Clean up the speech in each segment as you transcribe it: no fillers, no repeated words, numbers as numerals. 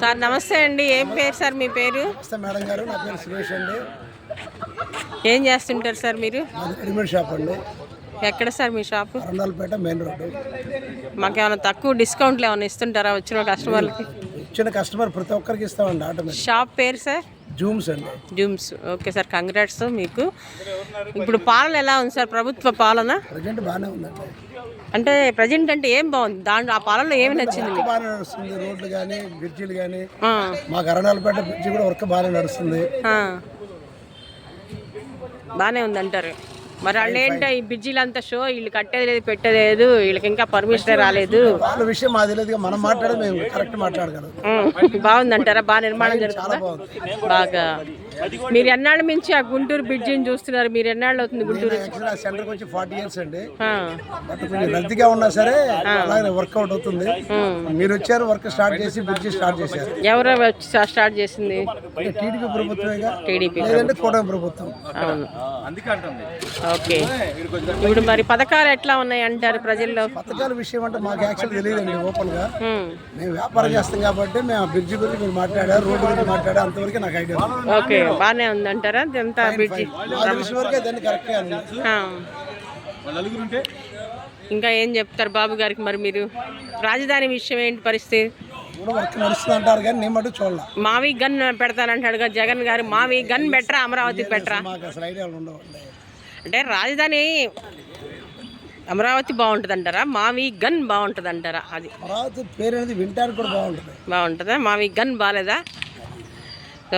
Sir నమస్తే అండి. ఏం పేరు సార్ మీ పేరు? మేడం గారు, నా పేరు సురేష్ అండి. ఏం చేస్తుంటారు సార్ మీరు? రెడీమేడ్ షాప్ అండి. ఎక్కడ సార్ మీ షాపు? Arundalpet main road. మాకేమైనా తక్కువ డిస్కౌంట్లు ఏమైనా ఇస్తుంటారా వచ్చిన కస్టమర్లకి? ఇచ్చిన కస్టమర్ ప్రతి ఒక్కరికి ఇస్తామండి ఆటోమేటిక్. షాప్ పేరు సార్? జూమ్స్ అండి. జూమ్స్. ఓకే సార్, కంగ్రాట్స్ మీకు. ఇప్పుడు పాలన ఎలా ఉంది సార్, ప్రభుత్వ పాలన? ప్రజెంట్ బాగానే ఉందండి. అంటే ప్రజెంట్ అంటే ఏం బాగుంది దాంట్లో, ఆ పాలనలో ఏమి నచ్చింది మీకు? బాగానే నడుస్తుంది. రోడ్లు కానీ బ్రిడ్జిలు కానీ, మాకు అరణాలపేట బ్రిడ్జి కూడా వర్క్ బాగానే నడుస్తుంది. బాగానే ఉంది అంటారు. మరి వాళ్ళు ఏంటో ఈ బ్రిడ్జిలు అంతా షో, వీళ్ళు కట్టేది లేదు పెట్టేది లేదు, వీళ్ళకి ఇంకా పర్మిషన్ రాలేదు. వాళ్ళ విషయం మాకు తెలియదు, మనం మాట్లాడే మేము కరెక్ట్ మాట్లాడగలం. బాగుంది అంటారా? బాగా నిర్మాణం జరుగుతుందా? బాగా. మీరు ఎన్నాళ్ళ నుంచి ఆ గుంటూరు బ్రిడ్జిని చూస్తున్నారు? మీరు ఎన్నాళ్ళు అవుతుంది గుంటూరు? సెంటర్కి వచ్చి 40 years అండి. బట్ కొంచెం రద్దీగా ఉన్నా సరే అలాగే వర్కౌట్ అవుతుంది. మీరు వచ్చారు, వర్క్ స్టార్ట్ చేసి బ్రిడ్జి స్టార్ట్ చేశారు. ఎవరో స్టార్ట్ చేసింది? టీడీపీ ప్రభుత్వమే. టీడీపీ లేదంటే కూటమి ప్రభుత్వం. అవును. ఓకే. ఇప్పుడు మరి పథకాలు ఎట్లా ఉన్నాయి అంటారు ప్రజల్లో? పథకాల విషయం అంటే మాకు యాక్చువల్ తెలియదండి. ఓపెన్ గా మేము వ్యాపారం చేస్తాం కాబట్టి మేము బ్రిడ్జి గురించి మీరు మాట్లాడారు, రోడ్డు గురించి మాట్లాడారు, అంతవరకు నాకు ఐడియా. ఓకే, బాగానే ఉంది అంటారా? ఎంత బ్రిడ్జి ఇంకా ఏం చెప్తారు బాబు గారికి? మరి మీరు రాజధాని విషయం ఏంటి పరిస్థితి? మావి గన్ పెడతానంటాడు కదా జగన్ గారు. మావి గన్ బెటరా, అమరావతి బెటరా? అంటే రాజధాని అమరావతి బాగుంటుంది అంటారా, మావి గన్ బాగుంటుంది అంటారా? అది పేరు అనేది వింటానికి కూడా బాగుంటుందా? మావి గన్ బాగాలేదా?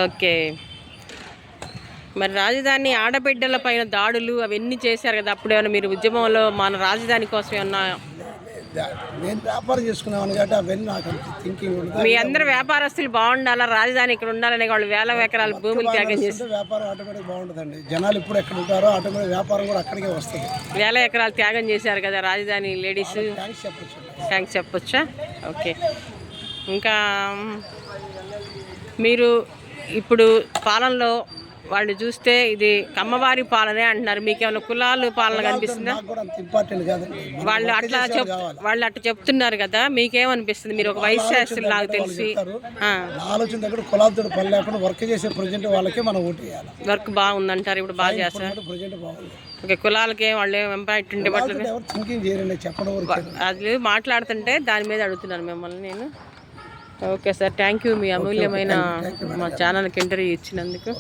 ఓకే. మరి రాజధాని ఆడబిడ్డల పైన దాడులు అవన్నీ చేశారు కదా, అప్పుడు ఏమైనా మీరు ఉద్యమంలో మన రాజధాని కోసం ఏమన్నా? నేను వ్యాపారం చేసుకున్నాను కాబట్టి అవన్నీ నాకు థింకింగ్. మీ అందరు వ్యాపారస్తులు బాగుండాలా, రాజధాని ఇక్కడ ఉండాలనే వాళ్ళు వేల ఎకరాల భూములు త్యాగం చేస్తారు. వ్యాపారం ఆటోమేటిక్ బాగుంటుందండి. జనాలు ఇప్పుడు ఎక్కడ ఉంటారో ఆటోమేటిక్ వ్యాపారం కూడా అక్కడికే వస్తుంది. వేల ఎకరాలు త్యాగం చేశారు కదా రాజధాని లేడీస్. థ్యాంక్స్ చెప్పొచ్చా? ఓకే. ఇంకా మీరు ఇప్పుడు పాలనలో వాళ్ళు చూస్తే ఇది కమ్మవారి పాలనే అంటున్నారు. మీకేమైనా కులాలు పాలన కనిపిస్తుందా? వాళ్ళు అట్లా చెప్తున్నారు కదా, మీకేమనిపిస్తుంది? మీరు ఒక వైస్ ఛాన్సలర్ నాకు తెలిసి ఆలోచన దగ్గర కులాలతో పని లేకుండా వర్క్ చేసే ప్రజెంట్ వాళ్ళకే మనం ఓటు వేయాలి. వర్క్ బాగుందంటారు, ఇప్పుడు బాగా చేస్తారు. ఓకే, కులాలకి వాళ్ళు ఎంపాక్ట్ ఉండే అది మాట్లాడుతుంటే దాని మీద అడుగుతున్నాను మిమ్మల్ని నేను. ఓకే సార్, థ్యాంక్ యూ మీ అమూల్యమైన మా ఛానల్కి ఇంటర్వ్యూ ఇచ్చినందుకు.